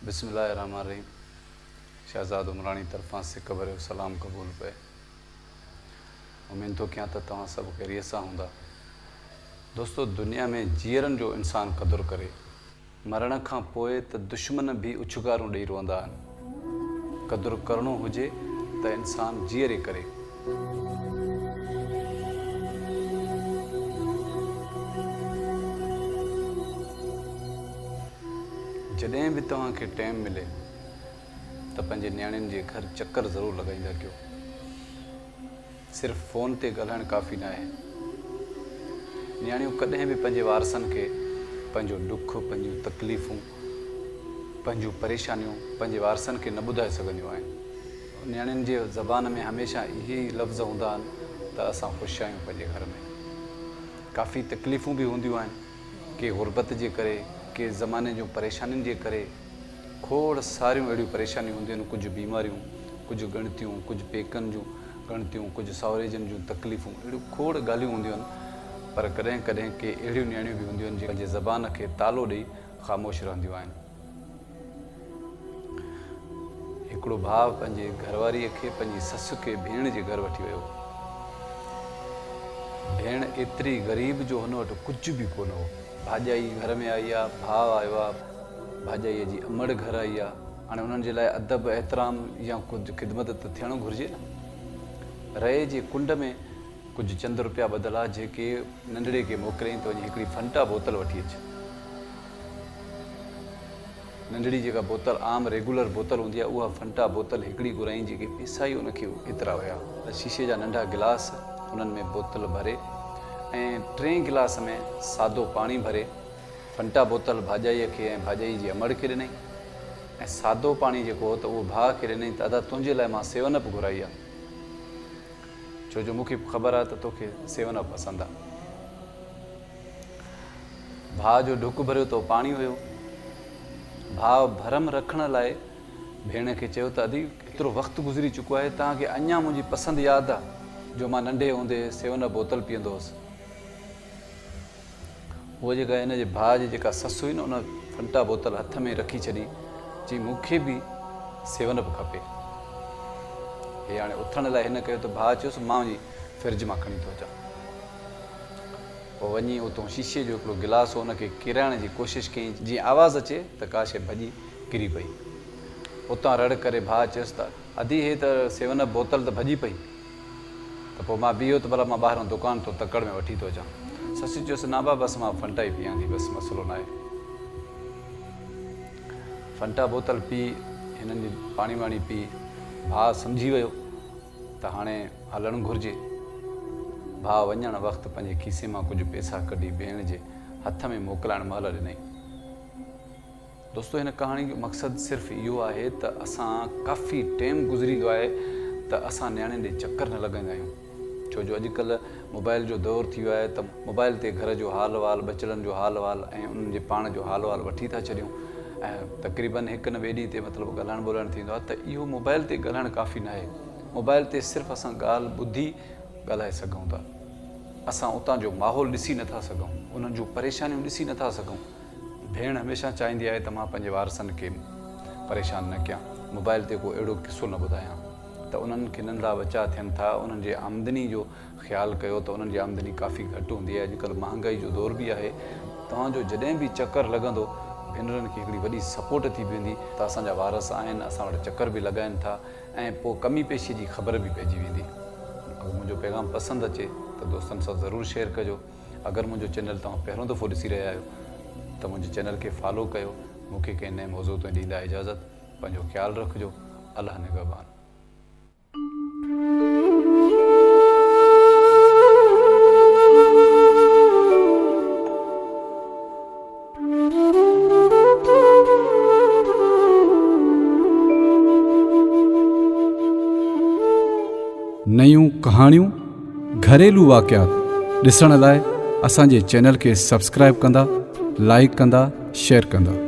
बिस्मिल्लाहिर्रहमानिर्रहीम। शहजाद उमरानी तरफ़ां सिक भरियो सलाम क़बूल पे। उम्मीद तो कयां त तव्हां सभु ख़ैरियत सां हूंदा। दोस्तो, दुनिया में जीअरनि जो इंसान क़दुरु करे, मरण खां पोइ त दुश्मन भी उछगारूं ॾेई रहंदा आहिनि। क़दुरु करणो हुजे त इंसान जीअरे करे। जॾहिं बि तव्हांखे टाइम मिले त पंहिंजे नियाणियुनि जे घर चक्कर ज़रूरु लॻाईंदा कयो। सिर्फ़ु फ़ोन ते ॻाल्हाइणु काफ़ी न आहे। नियाणियूं कॾहिं बि पंहिंजे वारसनि खे पंहिंजो ॾुखु, पंहिंजूं तकलीफ़ूं, पंहिंजूं परेशानियूं पंहिंजे वारसनि खे न ॿुधाए सघंदियूं आहिनि। नियाणियुनि जे ज़बान में हमेशह इहे ई लफ़्ज़ हूंदा आहिनि त असां ख़ुशि आहियूं पंहिंजे घर में। काफ़ी तकलीफ़ूं बि हूंदियूं आहिनि, के गुरबत जे करे, के ज़माने जूं परेशानियुनि जे करे। खोड़ सारियूं अहिड़ियूं परेशानियूं हूंदियूं आहिनि, कुझु बीमारियूं, कुझु ॻणतियूं, कुझु पेकनि जूं ॻणतियूं, कुझु सावरे जन जूं तकलीफ़ूं, अहिड़ियूं खोड़ ॻाल्हियूं हूंदियूं आहिनि। पर कॾहिं कॾहिं के अहिड़ियूं नियाणियूं बि हूंदियूं आहिनि जे पंहिंजे ज़बान खे तालो ॾेई ख़ामोश रहंदियूं आहिनि। हिकिड़ो भाउ पंहिंजे घरवारीअ खे पंहिंजी ससु खे भेण जे घर वठी वियो। भेण एतिरी ग़रीब जो हुन वटि कुझु बि कोन हो। भाॼाई घर में आई आहे, भाउ आयो आहे, भाॼाईअ जी अमड़ घर आई आहे। हाणे उन्हनि जे लाइ अदब एतिराम या कुझु ख़िदमत त थियणु घुरिजे न। रए जे कुंड में कुझु चंद रुपया ॿधल आहे, जेके नंढड़े खे मोकिलियईं त वञी हिकिड़ी फंटा बोतल वठी अचे। नंढड़ी जेका बोतल आम रेगुलर बोतल हूंदी आहे, उहा फंटा बोतल हिकिड़ी घुराईं, जेके पैसा ई उनखे एतिरा हुया। शीशे जा नंढा गिलास, उन्हनि में बोतल भरे ऐं 3 गिलास में सादो पाणी भरे फंटा बोतल भाॼाईअ खे ऐं भाॼाई जी अमड़ खे ॾिनई। ऐं सादो पाणी जेको हो त उहो भाउ खे ॾिनई। त दादा, तुंहिंजे लाइ मां 7 अप घुराई आहे, छो जो मूंखे ख़बर आहे त तोखे 7 अप पसंदि आहे। भाउ जो ढुक भरियो त पाणी हुयो। भाउ भरम रखण लाइ भेण खे चयो त अदी, एतिरो वक़्तु गुज़री चुको आहे, तव्हांखे अञा मुंहिंजी पसंदि यादि आहे जो मां नंढे हूंदे 7 अप बोतल पीअंदो हुउसि। उहा जेका हिन जे भाउ जी जेका ससु हुई न, उन फंटा बोतल हथ में रखी छॾी, चई मूंखे बि 7 अप खपे। हे हाणे उथण लाइ हिन कयो त भाउ चयोसि, मां वञी फ्रिज मां खणी थो अचां। पोइ वञी उतां शीशे जो हिकिड़ो गिलास हो, उनखे किराइण जी कोशिशि कयईं, जीअं आवाज़ु अचे त का शइ भॼी किरी पई। उतां रड़ करे भाउ चयोसि त अदी, हे त 7 अप बोतल त भॼी पई, त पोइ मां बीहो त भला मां ॿाहिरां दुकान तो तकड़ में वठी थो अचां। ससु चयोसि, ना बा, बसि मां फंटा ई पीआं थी, बसि मसइलो न आहे। फंटा बोतल पी, हिननि जी पाणी वाणी पी, भाउ सम्झी वियो त हाणे हलणु घुरिजे। भाउ वञणु वक़्तु पंहिंजे खीसे मां कुझु पैसा कढी भेण जे हथ में मोकिलाइण महिल ॾिनई। दोस्तो, हिन कहाणी जो मक़सदु सिर्फ़ु इहो आहे त असां काफ़ी टाइम गुज़री वियो आहे त असां नियाणियुनि ॾे चकर न लॻाईंदा आहियूं। छो जो अॼुकल्ह मोबाइल जो दौरु थी वियो आहे त मोबाइल ते घर जो हाल वाल, बचड़नि जो हाल वाल ऐं उन्हनि जे पाण जो हाल वाल वठी था छॾियूं। ऐं तक़रीबन हिकु न ॿिए ॾींहं ते मतिलबु ॻाल्हाइणु ॿोलाइणु थींदो आहे। त इहो मोबाइल ते ॻाल्हाइणु काफ़ी न आहे। मोबाइल ते सिर्फ़ु असां ॻाल्हि ॿुधी ॻाल्हाए सघूं था। असां उतां जो माहौल ॾिसी नथा सघूं, उन्हनि जूं परेशानियूं ॾिसी नथा सघूं। भेण हमेशह चाहींदी आहे त मां पंहिंजे वारसनि खे परेशान न कयां, मोबाइल ते को अहिड़ो किस्सो न ॿुधायां। त उन्हनि खे नंढड़ा बचा थियनि था, उन्हनि जे आमदनी जो ख़्यालु कयो त उन्हनि जी आमदनी काफ़ी घटि हूंदी आहे। अॼुकल्ह महांगाई जो दौर बि आहे। तव्हांजो जॾहिं बि चकर लॻंदो, भेनरुनि खे हिकिड़ी वॾी सपोर्ट थी वेंदी त असांजा वारस आहिनि, असां वटि चकर बि लॻाइनि था ऐं पोइ कमी पेशी जी ख़बर बि पइजी वेंदी। अगरि मुंहिंजो पैगाम पसंदि अचे त दोस्तनि सां ज़रूरु शेयर कजो। अगरि मुंहिंजो चैनल तव्हां पहिरियों दफ़ो ॾिसी रहिया आहियो त मुंहिंजे चैनल खे फॉलो कयो। मूंखे कंहिं नए मौज़ूअ ते ॾींदा इजाज़त। पंहिंजो ख़्यालु रखिजो। अल्लाह निगहबान। नयूं कहाणियूं, घरेलू वाक़ियात ॾिसण लाइ असांजे चैनल खे सब्सक्राइब कंदा, लाइक कंदा, शेयर कंदा।